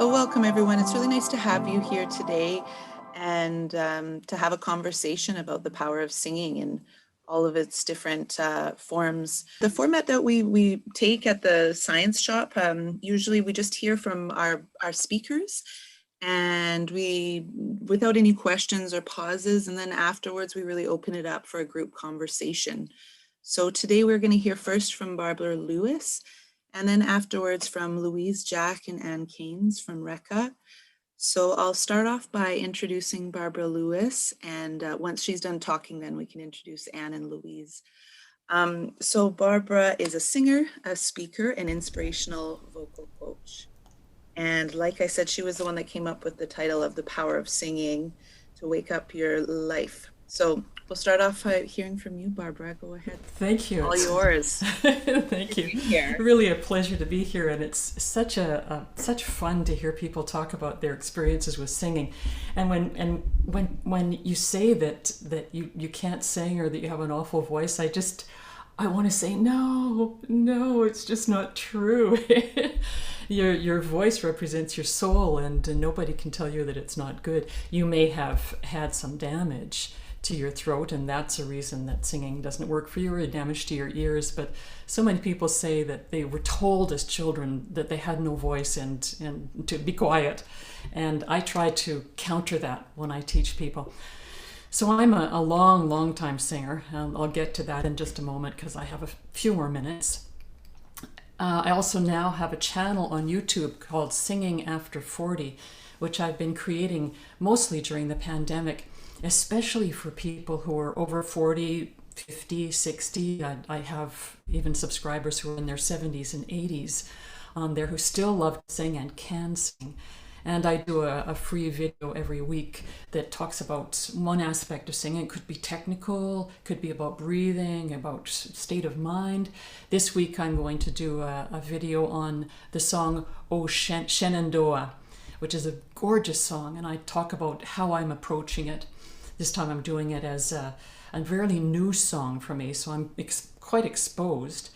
Well, welcome everyone. It's really nice to have you here today and to have a conversation about the power of singing in all of its different forms. The format that we take at the science shop, usually we just hear from our speakers and we, without any questions or pauses, and then afterwards we really open it up for a group conversation. So today we're going to hear first from Barbara Lewis, and then afterwards from Louise, Jack, and Anne Caines from RECA. So I'll start off by introducing Barbara Lewis, and once she's done talking, then we can introduce Anne and Louise. So Barbara is a singer, a speaker, an inspirational vocal coach. And like I said, she was the one that came up with the title of The Power of Singing to Wake Up Your Life. So we'll start off hearing from you, Barbara. Go ahead. Thank you. All yours. Thank you. Really a pleasure to be here, and it's such fun to hear people talk about their experiences with singing. And when you say that you can't sing or that you have an awful voice, I want to say no, it's just not true. Your voice represents your soul, and nobody can tell you that it's not good. You may have had some damage to your throat, and that's a reason that singing doesn't work for you, or damage to your ears. But so many people say that they were told as children that they had no voice and to be quiet. And I try to counter that when I teach people. So I'm a long time singer. I'll get to that in just a moment because I have a few more minutes. I also now have a channel on YouTube called Singing After 40, which I've been creating mostly during the pandemic, especially for people who are over 40, 50, 60. I have even subscribers who are in their 70s and 80s on there who still love to sing and can sing. And I do a free video every week that talks about one aspect of singing. It could be technical, could be about breathing, about state of mind. This week I'm going to do a video on the song O Shenandoah, which is a gorgeous song, and I talk about how I'm approaching it. This time I'm doing it as a fairly new song for me, so I'm quite exposed.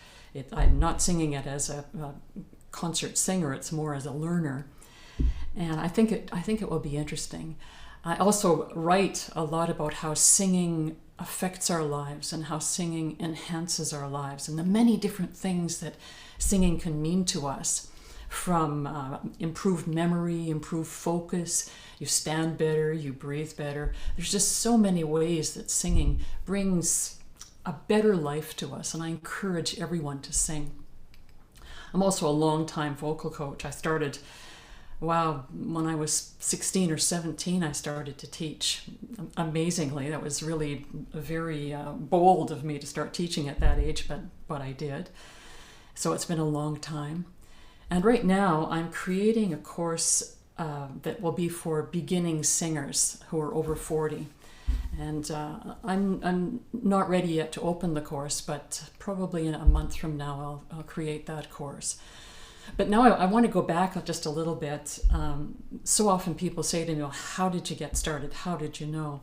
I'm not singing it as a concert singer, it's more as a learner. And I think it will be interesting. I also write a lot about how singing affects our lives and how singing enhances our lives and the many different things that singing can mean to us, from improved memory, improved focus, you stand better, you breathe better. There's just so many ways that singing brings a better life to us, and I encourage everyone to sing. I'm also a long-time vocal coach. I started when I was 16 or 17, I started to teach. Amazingly, that was really very bold of me to start teaching at that age, but I did. So it's been a long time. And right now, I'm creating a course that will be for beginning singers who are over 40. And I'm not ready yet to open the course, but probably in a month from now, I'll create that course. But now I want to go back just a little bit. So often people say to me, well, how did you get started? How did you know?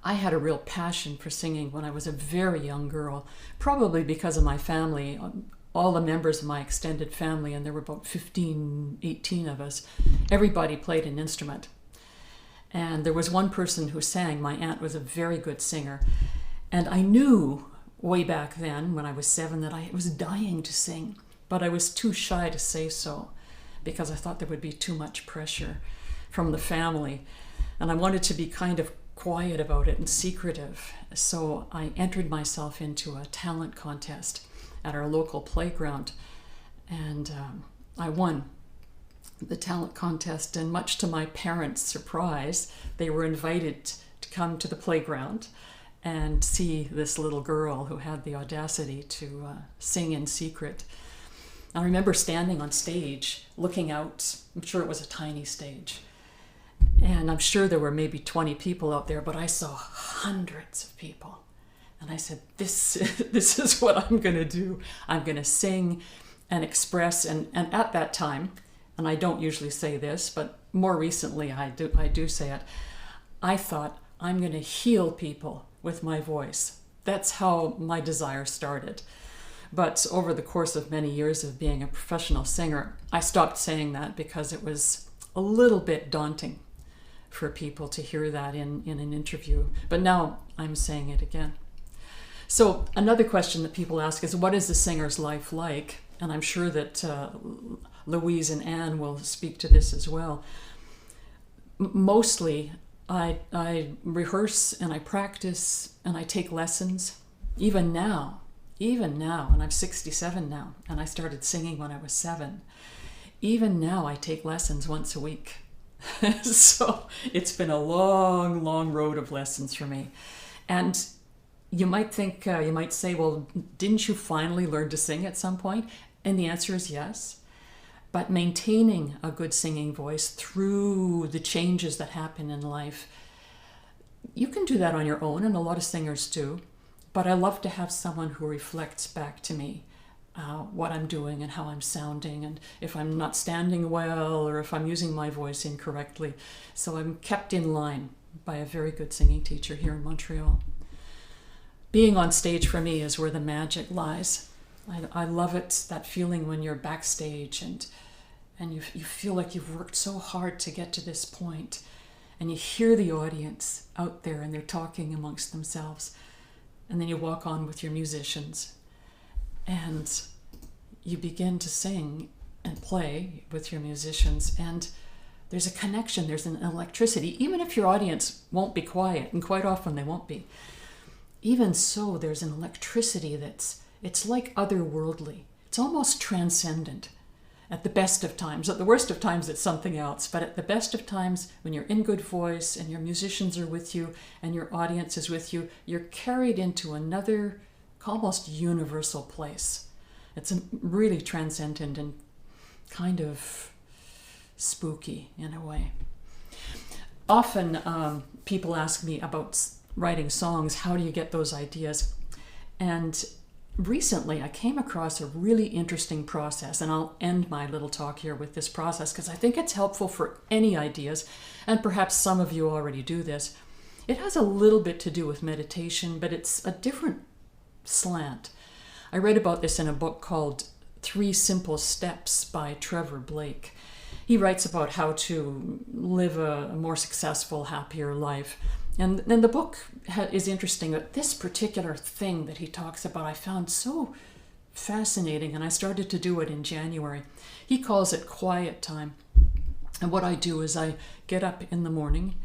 I had a real passion for singing when I was a very young girl, probably because of my family. All the members of my extended family, and there were about 15, 18 of us, everybody played an instrument. And there was one person who sang. My aunt was a very good singer. And I knew way back then, when I was 7, that I was dying to sing. But I was too shy to say so because I thought there would be too much pressure from the family. And I wanted to be kind of quiet about it and secretive. So I entered myself into a talent contest at our local playground. And I won the talent contest. And much to my parents' surprise, they were invited to come to the playground and see this little girl who had the audacity to sing in secret. I remember standing on stage, looking out. I'm sure it was a tiny stage. And I'm sure there were maybe 20 people out there, but I saw hundreds of people. And I said, this is what I'm going to do. I'm going to sing and express. And at that time, and I don't usually say this, but more recently I do say it, I thought, I'm going to heal people with my voice. That's how my desire started. But over the course of many years of being a professional singer, I stopped saying that because it was a little bit daunting for people to hear that in an interview. But now I'm saying it again. So another question that people ask is, what is the singer's life like? And I'm sure that Louise and Anne will speak to this as well. Mostly, I rehearse and I practice and I take lessons. Even now, and I'm 67 now, and I started singing when I was 7. Even now, I take lessons once a week. So it's been a long, long road of lessons for me. And you might think, you might say, well, didn't you finally learn to sing at some point? And the answer is yes. But maintaining a good singing voice through the changes that happen in life, you can do that on your own, and a lot of singers do. But I love to have someone who reflects back to me what I'm doing and how I'm sounding, and if I'm not standing well or if I'm using my voice incorrectly. So I'm kept in line by a very good singing teacher here in Montreal. Being on stage for me is where the magic lies. I love it, that feeling when you're backstage and you feel like you've worked so hard to get to this point, and you hear the audience out there and they're talking amongst themselves, and then you walk on with your musicians and you begin to sing and play with your musicians, and there's a connection, there's an electricity, even if your audience won't be quiet, and quite often they won't be. Even so, there's an electricity it's like otherworldly. It's almost transcendent at the best of times. At the worst of times, it's something else. But at the best of times, when you're in good voice and your musicians are with you and your audience is with you, you're carried into another almost universal place. It's really transcendent and kind of spooky in a way. Often people ask me about writing songs. How do you get those ideas? And recently I came across a really interesting process, and I'll end my little talk here with this process because I think it's helpful for any ideas, and perhaps some of you already do this. It has a little bit to do with meditation, but it's a different slant. I read about this in a book called 3 Simple Steps by Trevor Blake. He writes about how to live a more successful, happier life. And then the book is interesting, but this particular thing that he talks about I found so fascinating, and I started to do it in January. He calls it quiet time. And what I do is I get up in the morning,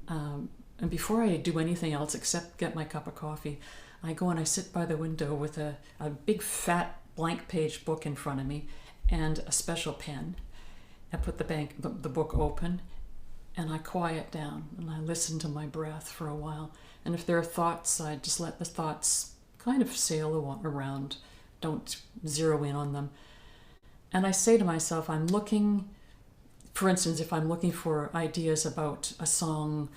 and before I do anything else except get my cup of coffee, I go and I sit by the window with a big fat blank page book in front of me and a special pen. I put the book open, and I quiet down and I listen to my breath for a while. And if there are thoughts, I just let the thoughts kind of sail around, don't zero in on them. And I say to myself, I'm looking, for instance, if I'm looking for ideas about a song,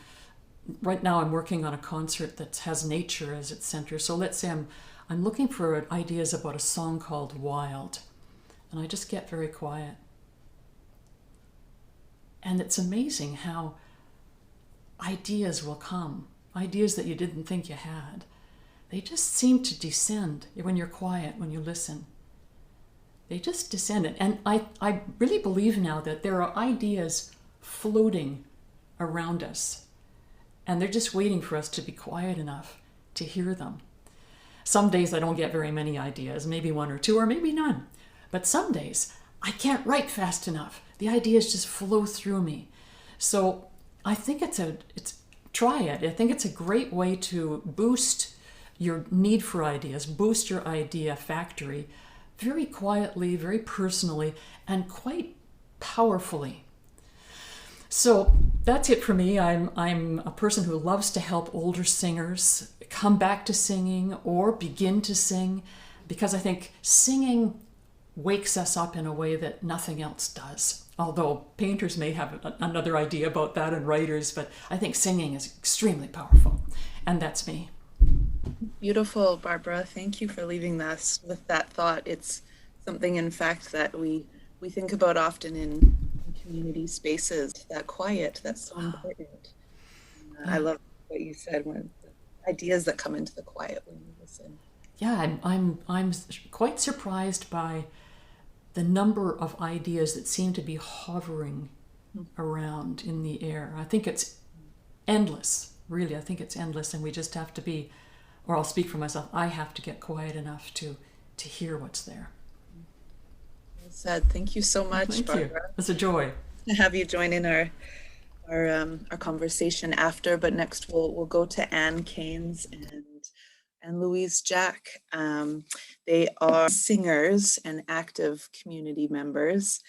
right now I'm working on a concert that has nature as its center. So let's say I'm looking for ideas about a song called Wild. And I just get very quiet. And it's amazing how ideas will come, ideas that you didn't think you had. They just seem to descend when you're quiet, when you listen. They just descend. And I really believe now that there are ideas floating around us, and they're just waiting for us to be quiet enough to hear them. Some days I don't get very many ideas, maybe 1 or 2, or maybe none. But some days I can't write fast enough. The ideas just flow through me. So I think try it. I think it's a great way to boost your need for ideas, boost your idea factory very quietly, very personally, and quite powerfully. So that's it for me. I'm a person who loves to help older singers come back to singing or begin to sing, because I think singing wakes us up in a way that nothing else does. Although painters may have another idea about that, and writers, but I think singing is extremely powerful. And that's me. Beautiful, Barbara. Thank you for leaving us with that thought. It's something, in fact, that we think about often in community spaces, that quiet, that's so important. I love what you said, when the ideas that come into the quiet when you listen. yeah, I'm quite surprised by the number of ideas that seem to be hovering around in the air. I think it's endless, really. I think it's endless, and we just have to be, or I'll speak for myself, I have to get quiet enough to hear what's there. Well said. Thank you so much, Thank you. Barbara, It's a joy. to have you join in our conversation after. But next we'll go to Anne Caines and Louise Jack. They are singers and active community members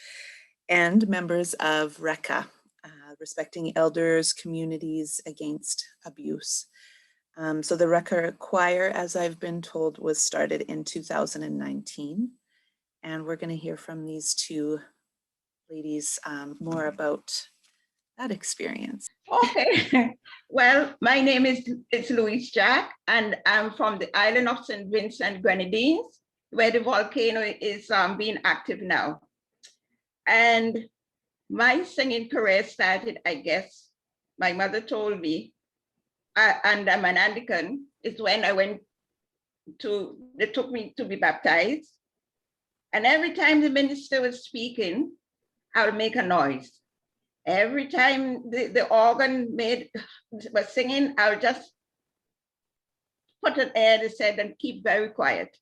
and members of RECA, Respecting Elders, Communities Against Abuse. So the RECA choir, as I've been told, was started in 2019. And we're going to hear from these two ladies more about that experience. Okay. Well, my name is Louise Jack, and I'm from the island of St. Vincent, Grenadines, where the volcano is being active now. And my singing career started, I guess, my mother told me, and I'm an Anglican, is when they took me to be baptized. And every time the minister was speaking, I would make a noise. Every time the organ was singing, I would just put an air that said and keep very quiet.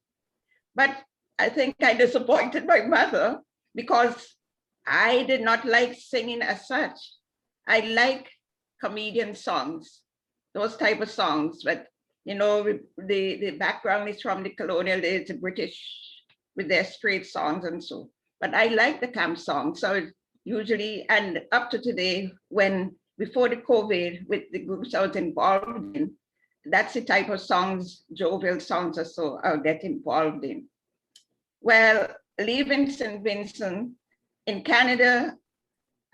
But I think I disappointed my mother because I did not like singing as such. I like comedian songs, those type of songs. But you know, the background is from the colonial days, the British with their straight songs and so. But I like the camp songs. So usually, and up to today, before the COVID, with the groups I was involved in, that's the type of songs, jovial songs or so, I'll get involved in. Well, leaving St. Vincent, in Canada,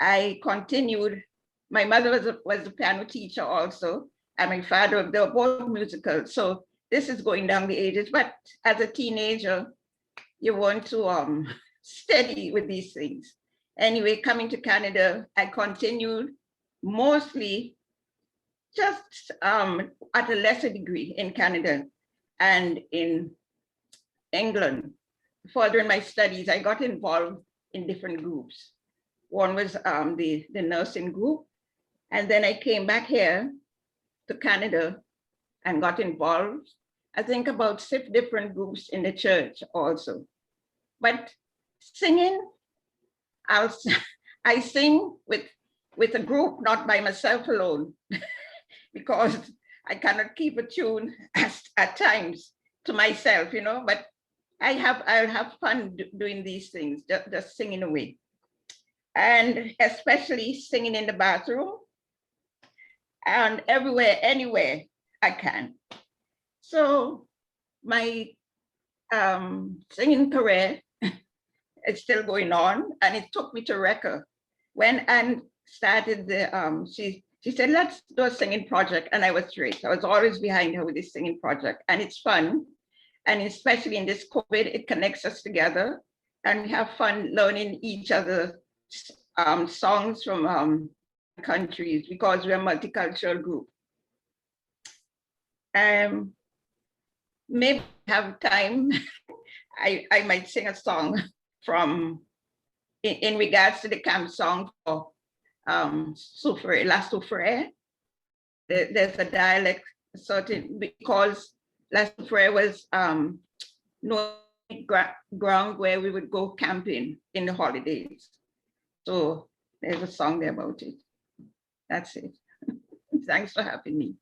I continued. My mother was a piano teacher also, and my father, they were both musical. So this is going down the ages, but as a teenager, you want to steady with these things. Anyway, coming to Canada, I continued mostly just at a lesser degree in Canada and in England. Furthering my studies, I got involved in different groups. One was the nursing group. And then I came back here to Canada and got involved, I think about 6 different groups in the church also. But singing, I sing with a group, not by myself alone, because I cannot keep a tune at times to myself, you know, but I'll have fun doing these things, just singing away. And especially singing in the bathroom and everywhere, anywhere I can. So my singing career is still going on, and it took me to RECA. When Anne started she said, let's do a singing project, and I was great. I was always behind her with this singing project, and it's fun. And especially in this COVID, it connects us together, and we have fun learning each other songs from countries because we're a multicultural group. Maybe have time, I might sing a song from in regards to the camp song for Soufre, La Soufre. There's a dialect certain because La Soufre was no ground where we would go camping in the holidays. So there's a song there about it. That's it. Thanks for having me.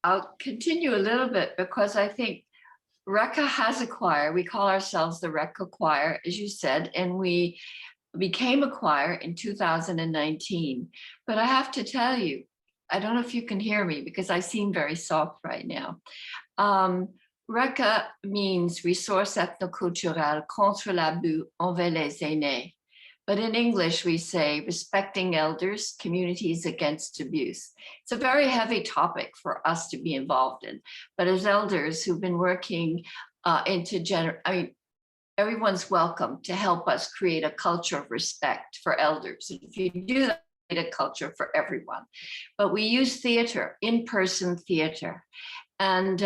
I'll continue a little bit because I think RECA has a choir. We call ourselves the RECA choir, as you said, and we became a choir in 2019. But I have to tell you, I don't know if you can hear me because I seem very soft right now. RECA means Resource Ethnoculturelle contre l'abus envers les aînés. But in English, we say respecting elders, communities against abuse. It's a very heavy topic for us to be involved in. But as elders who've been working everyone's welcome to help us create a culture of respect for elders. If you do that, create a culture for everyone. But we use theater, in-person theater. And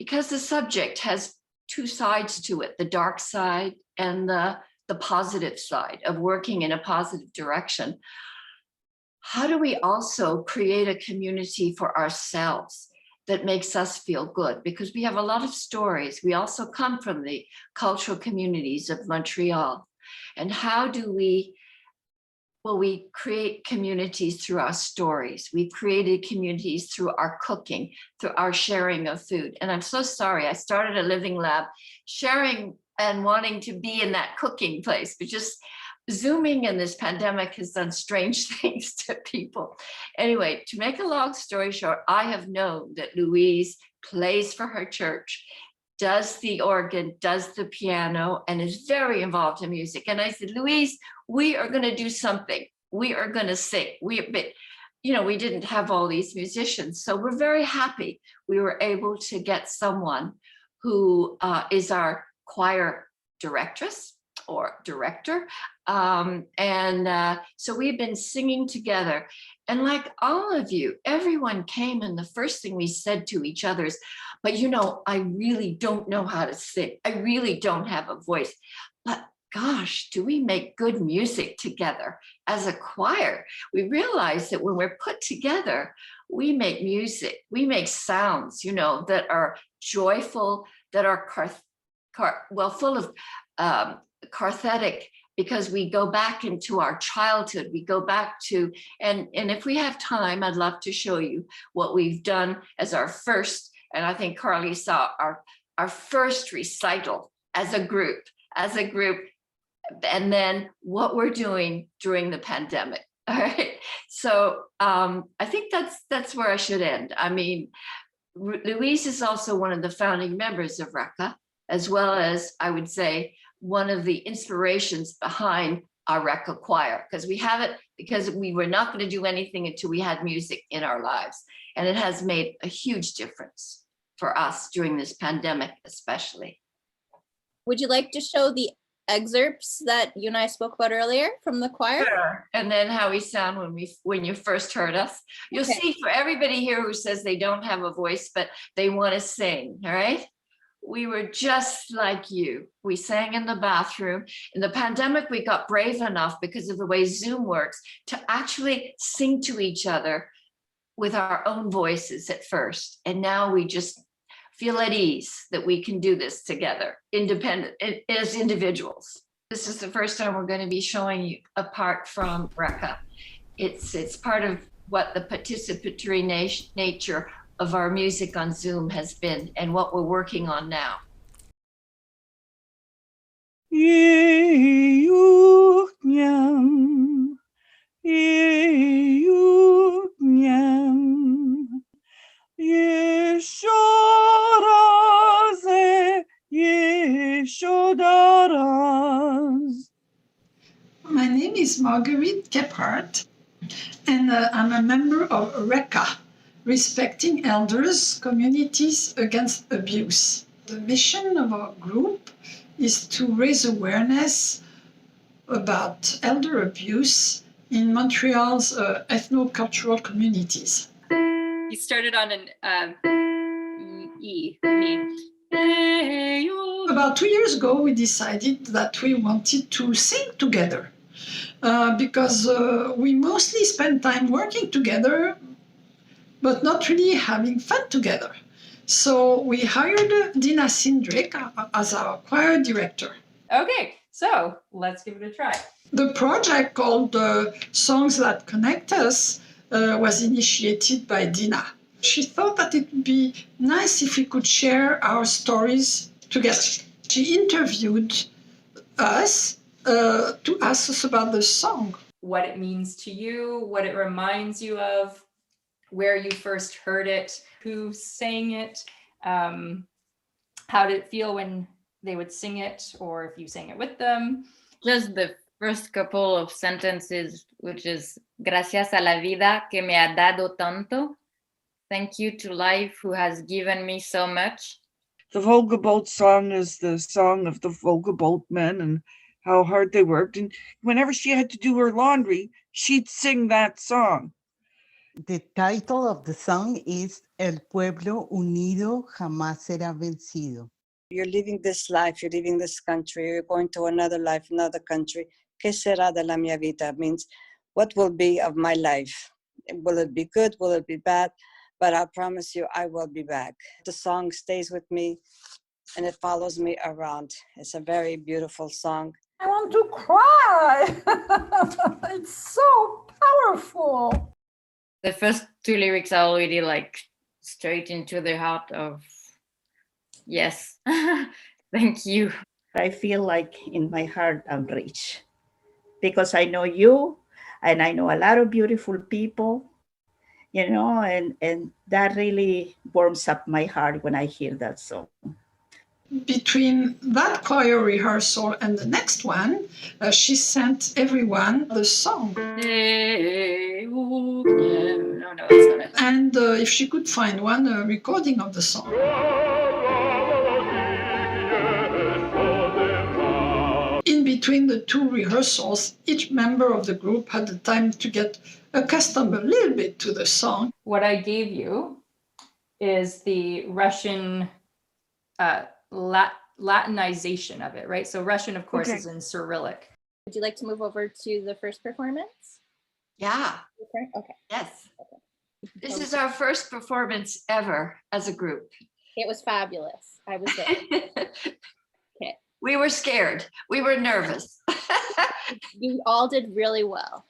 because the subject has two sides to it, the dark side and the positive side of working in a positive direction. How do we also create a community for ourselves that makes us feel good? Because we have a lot of stories. We also come from the cultural communities of Montreal. And how do we, well, we create communities through our stories. We've created communities through our cooking, through our sharing of food. And I'm so sorry, I started a living lab sharing and wanting to be in that cooking place, but just Zooming in this pandemic has done strange things to people. Anyway, to make a long story short, I have known that Louise plays for her church, does the organ, does the piano, and is very involved in music. And I said, Louise, we are going to do something. We are going to sing. We didn't have all these musicians. So we're very happy we were able to get someone who is our choir directress or director. So we've been singing together. And like all of you, everyone came and the first thing we said to each other is, but I really don't know how to sing. I really don't have a voice. But gosh, do we make good music together as a choir? We realize that when we're put together, we make music, we make sounds, that are joyful, that are full of cathartic, because we go back into our childhood. We go back to, and if we have time, I'd love to show you what we've done as our first, and I think Carly saw our first recital as a group, and then what we're doing during the pandemic. All right. So I think that's where I should end. I mean, Louise is also one of the founding members of RECA, as well as, I would say, one of the inspirations behind our RECA choir, because we have it because we were not going to do anything until we had music in our lives. And it has made a huge difference for us during this pandemic, especially. Would you like to show the excerpts that you and I spoke about earlier from the choir? Sure. And then how we sound when you first heard us. You'll see, for everybody here who says they don't have a voice, but they want to sing, all right? We were just like you. We sang in the bathroom. In the pandemic, we got brave enough because of the way Zoom works to actually sing to each other with our own voices at first. And now we just feel at ease that we can do this together, independent, as individuals. This is the first time we're going to be showing you apart from RECA. It's part of what the participatory nature of our music on Zoom has been and what we're working on now. My name is Marguerite Gebhardt, and I'm a member of RECA, Respecting Elders, Communities Against Abuse. The mission of our group is to raise awareness about elder abuse in Montreal's ethno-cultural communities. You started on an E, me. About 2 years ago, we decided that we wanted to sing together because we mostly spend time working together, but not really having fun together. So we hired Dina Sindrick as our choir director. Okay, so let's give it a try. The project called Songs That Connect Us was initiated by Dina. She thought that it would be nice if we could share our stories together. She interviewed us to ask us about the song. What it means to you, what it reminds you of, where you first heard it, who sang it, how did it feel when they would sing it, or if you sang it with them. Just the first couple of sentences, which is gracias a la vida que me ha dado tanto. Thank you to life who has given me so much. The Volga Boat song is the song of the Volga boatmen and how hard they worked. And whenever she had to do her laundry, she'd sing that song. The title of the song is El pueblo unido jamás será vencido. You're leaving this life, you're leaving this country, you're going to another life, another country. ¿Qué será de la mia vida? Means, what will be of my life? Will it be good? Will it be bad? But I promise you, I will be back. The song stays with me and it follows me around. It's a very beautiful song. I want to cry. It's so powerful. The first two lyrics are already like straight into the heart of, yes. Thank you. I feel like in my heart I'm rich because I know you and I know a lot of beautiful people, you know, and that really warms up my heart when I hear that song. Between that choir rehearsal and the next one, she sent everyone the song. No, it's not it. And if she could find one, a recording of the song. In between the two rehearsals, each member of the group had the time to get accustomed a little bit to the song. What I gave you is the Russian Latinization of it, right? So Russian, of course, is in Cyrillic. Would you like to move over to the first performance? Yeah. Okay. Yes. This is our first performance ever as a group. It was fabulous. I was there. Okay. We were scared. We were nervous. You all did really well.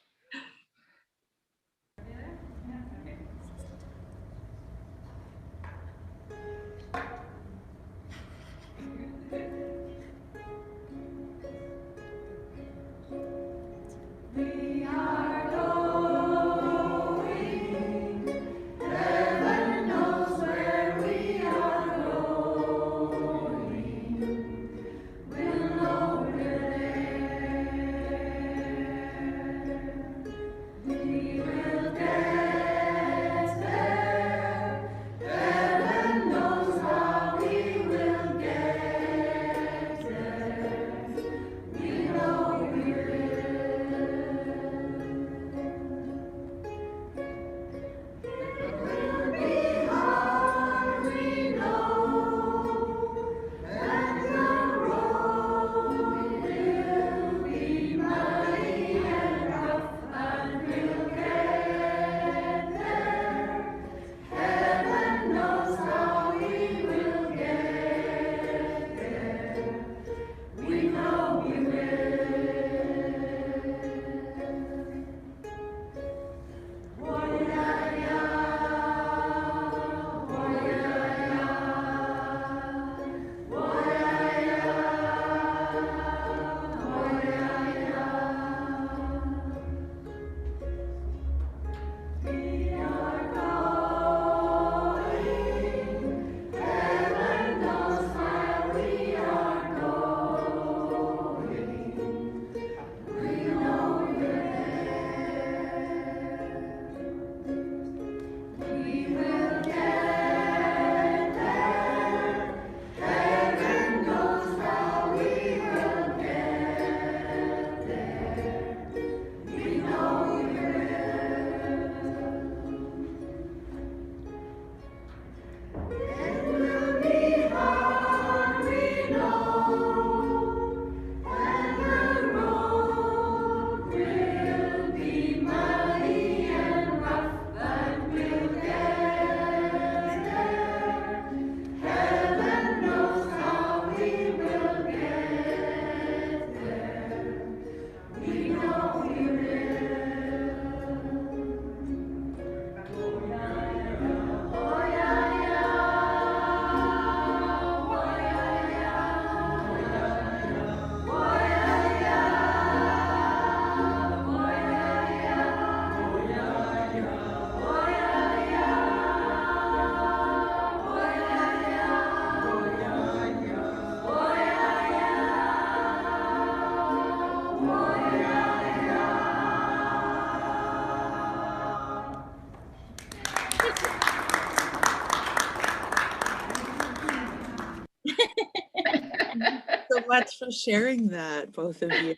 So much for sharing that, both of you.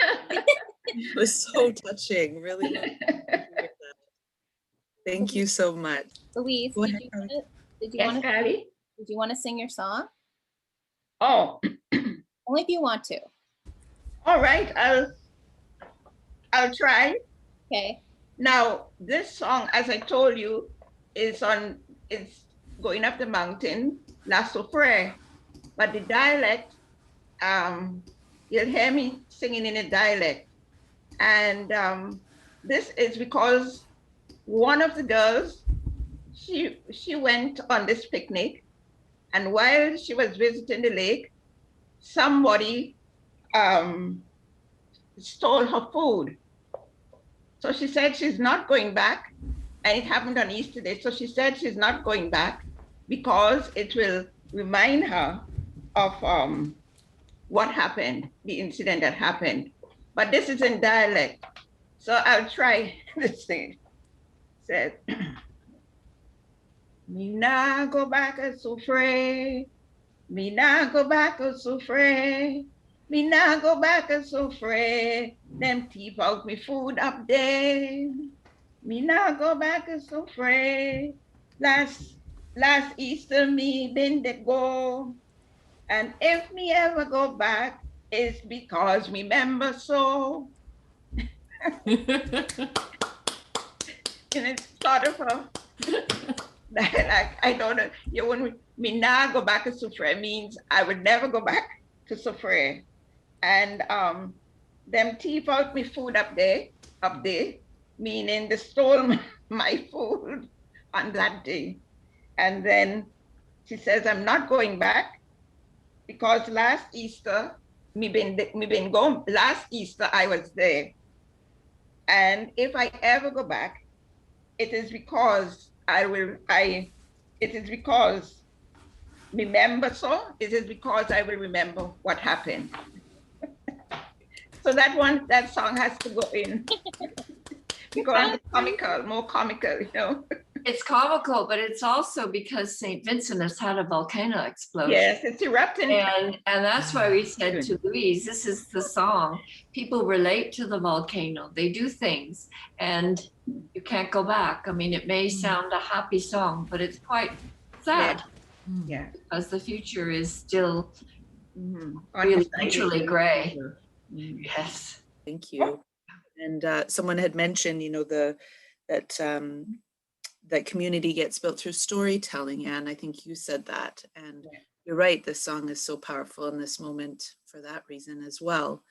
It was so touching, really. Thank you so much. Louise, Go did ahead, you Carly. wanna, did you Yes, want to Carly? did you want to sing your song? Oh, Only if you want to. all right. I'll try. Okay. Now, this song, as I told you, it's going up the mountain, La Soufre, but the dialect, you'll hear me singing in a dialect. And this is because one of the girls, she went on this picnic, and while she was visiting the lake, somebody stole her food. So she said she's not going back, and it happened on Easter Day. So she said she's not going back because it will remind her of what happened, the incident that happened. But this is in dialect, so I'll try this thing. Said, "Me nah go back a soufre, me nah go back a soufre, me nah go back a soufre. Them thief out me food up there. Me nah go back a soufre. Last Easter me been to go, and if me ever go back, it's because me remember so." And it's sort of a like, I don't know. You wouldn't me now go back to Soufre means I would never go back to Soufre. And them thief out me food up there, meaning they stole my food on that day. And then she says, "I'm not going back because last Easter, me been going, last Easter I was there. And if I ever go back, it is because it is because remember so, it is because I will remember what happened." So that song has to go in. Because it's comical, more comical, you know. It's comical, but it's also because St. Vincent has had a volcano explosion. Yes, it's erupting. And that's why we said to Louise, this is the song. People relate to the volcano. They do things and you can't go back. I mean, it may sound a happy song, but it's quite sad. Yeah. Because the future is still Really literally gray. Yes. Thank you. And someone had mentioned, you know, that community gets built through storytelling, and I think you said that. And you're right, this song is so powerful in this moment for that reason as well.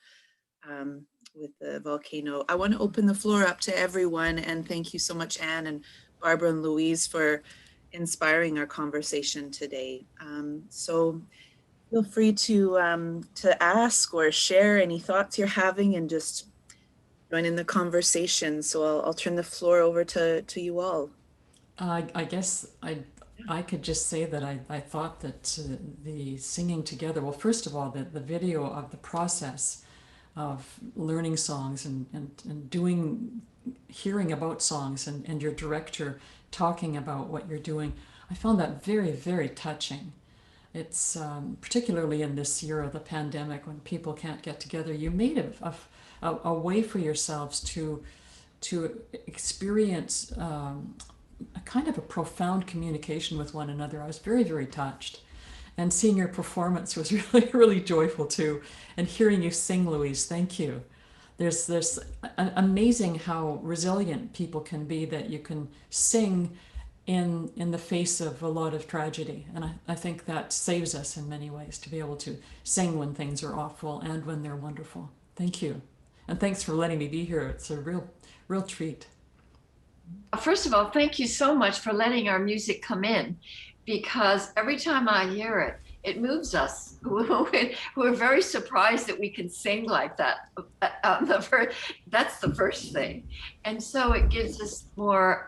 With the volcano, I want to open the floor up to everyone, and thank you so much, Anne and Barbara and Louise, for inspiring our conversation today. So feel free to ask or share any thoughts you're having, and just join in the conversation. So I'll turn the floor over to you all. I guess I could just say that I thought that the singing together, well, first of all, the video of the process of learning songs and hearing about songs and your director talking about what you're doing, I found that very, very touching. It's particularly in this year of the pandemic when people can't get together, you made a way for yourselves to experience a kind of a profound communication with one another. I was very, very touched. And seeing your performance was really, really joyful too. And hearing you sing, Louise, thank you. There's amazing how resilient people can be, that you can sing in the face of a lot of tragedy. And I think that saves us in many ways, to be able to sing when things are awful and when they're wonderful. Thank you. And thanks for letting me be here. It's a real treat. First of all, thank you so much for letting our music come in, because every time I hear it, it moves us. We're very surprised that we can sing like that. That's the first thing. And so it gives us more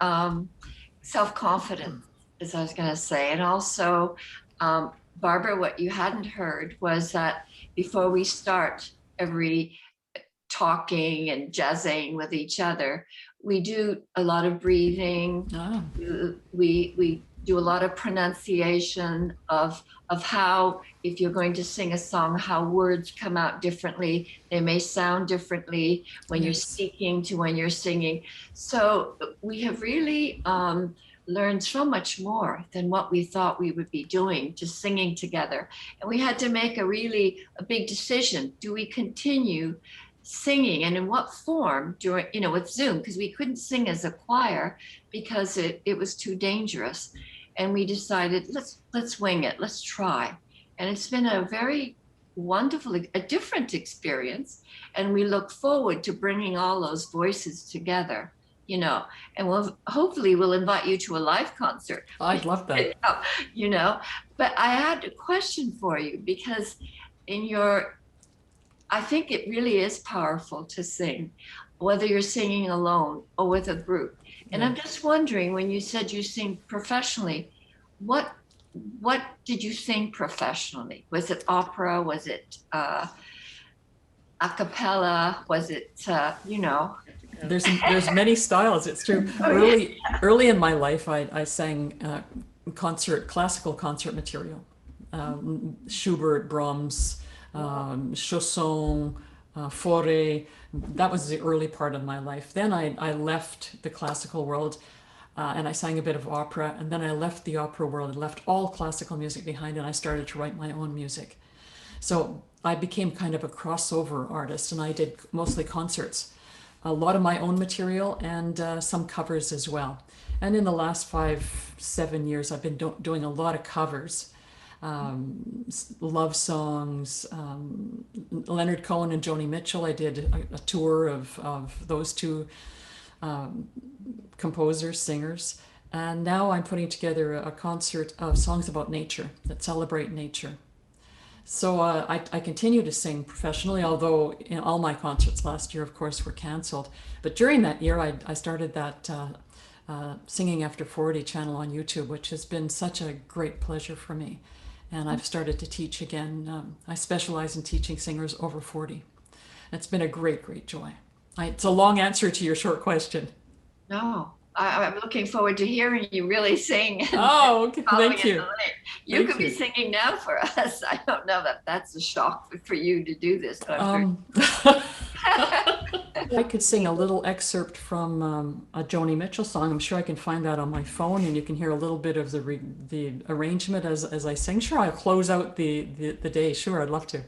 self-confidence, as I was going to say. And also, Barbara, what you hadn't heard was that before we start every talking and jazzing with each other, we do a lot of breathing. We do a lot of pronunciation of how, if you're going to sing a song, how words come out differently. They may sound differently when you're speaking to when you're singing. So we have really learned so much more than what we thought we would be doing, just singing together. And we had to make a big decision. Do we continue singing, and in what form during, with Zoom, because we couldn't sing as a choir because it was too dangerous. And we decided, let's wing it, let's try. And it's been a very wonderful, a different experience. And we look forward to bringing all those voices together, and hopefully we'll invite you to a live concert. I'd love that. But I had a question for you, because I think it really is powerful to sing, whether you're singing alone or with a group. And I'm just wondering, when you said you sing professionally, what did you sing professionally? Was it opera? Was it a cappella? Was it, There's many styles, it's true. Early in my life, I sang classical concert material. Schubert, Brahms, Chausson, Fauré. That was the early part of my life. Then I left the classical world and I sang a bit of opera, and then I left the opera world and left all classical music behind, and I started to write my own music. So I became kind of a crossover artist, and I did mostly concerts, a lot of my own material and some covers as well. And in the last 5-7 years, I've been doing a lot of covers. Love songs, Leonard Cohen and Joni Mitchell. I did a tour of those two composers, singers, and now I'm putting together a concert of songs about nature that celebrate nature. So I continue to sing professionally, although in all my concerts last year, of course, were canceled. But during that year, I started that Singing After 40 channel on YouTube, which has been such a great pleasure for me. And I've started to teach again. I specialize in teaching singers over 40. It's been a great, great joy. It's a long answer to your short question. No, I'm looking forward to hearing you really sing. Oh, okay. Thank you. You could be singing now for us. I don't know that that's a shock for you to do this, but I'm I could sing a little excerpt from a Joni Mitchell song. I'm sure I can find that on my phone, and you can hear a little bit of the arrangement as I sing. Sure, I'll close out the day. Sure, I'd love to.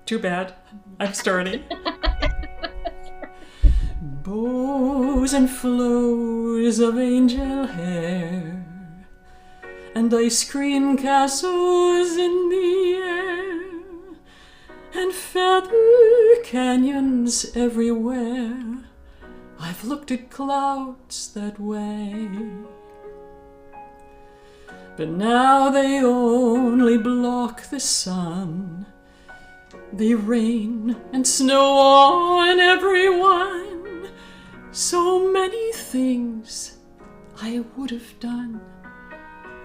Too bad. I'm starting. Bows and flows of angel hair and ice cream castles in the air and feather canyons everywhere. I've looked at clouds that way, but now they only block the sun. They rain and snow on everyone. So many things I would have done,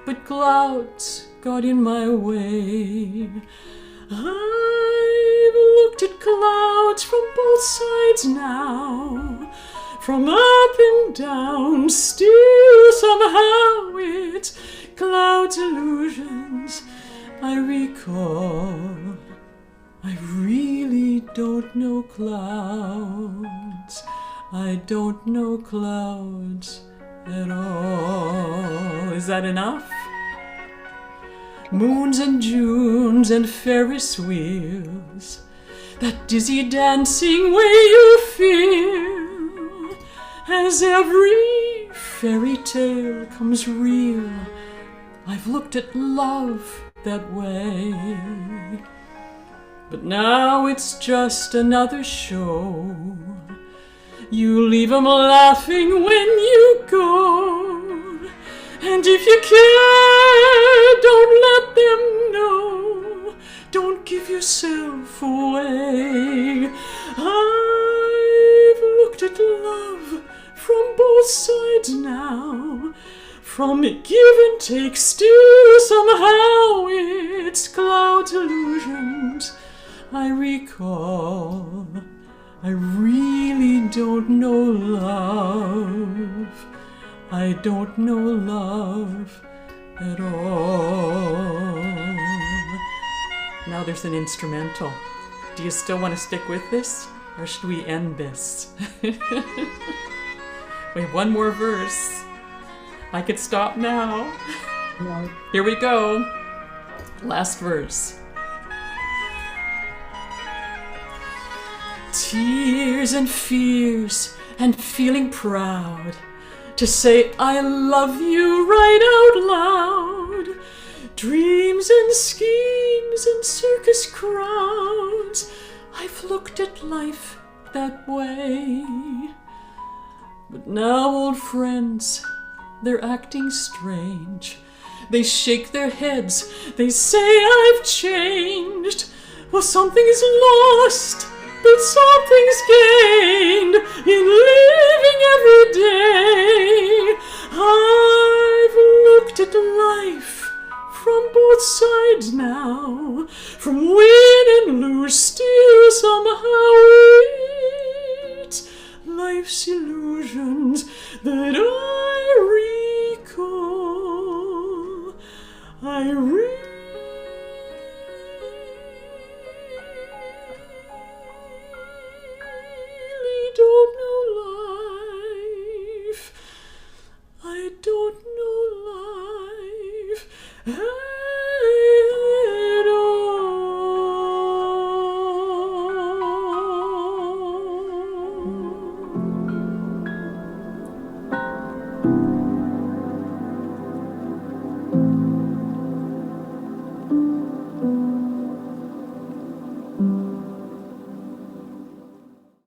but clouds got in my way. I've looked at clouds from both sides now, from up and down, still somehow it's clouds' illusions I recall. I really don't know clouds. I don't know clouds at all. Is that enough? Moons and Junes and Ferris wheels, that dizzy dancing way you feel as every fairy tale comes real. I've looked at love that way, but now it's just another show. You leave 'em laughing when you go, and if you care, don't let them know. Don't give yourself away. I've looked at love from both sides now, from give and take, still somehow it's clouds' illusions I recall. I really don't know love. I don't know love at all. Now there's an instrumental. Do you still want to stick with this? Or should we end this? We have one more verse. I could stop now. No. Here we go. Last verse. Tears and fears and feeling proud to say I love you right out loud. Dreams and schemes and circus crowds, I've looked at life that way. But now old friends, they're acting strange. They shake their heads, they say I've changed. Well, something's lost, but something's gained in living every day. I've looked at life from both sides now, from win and lose, still somehow it's life's illusions that I recall.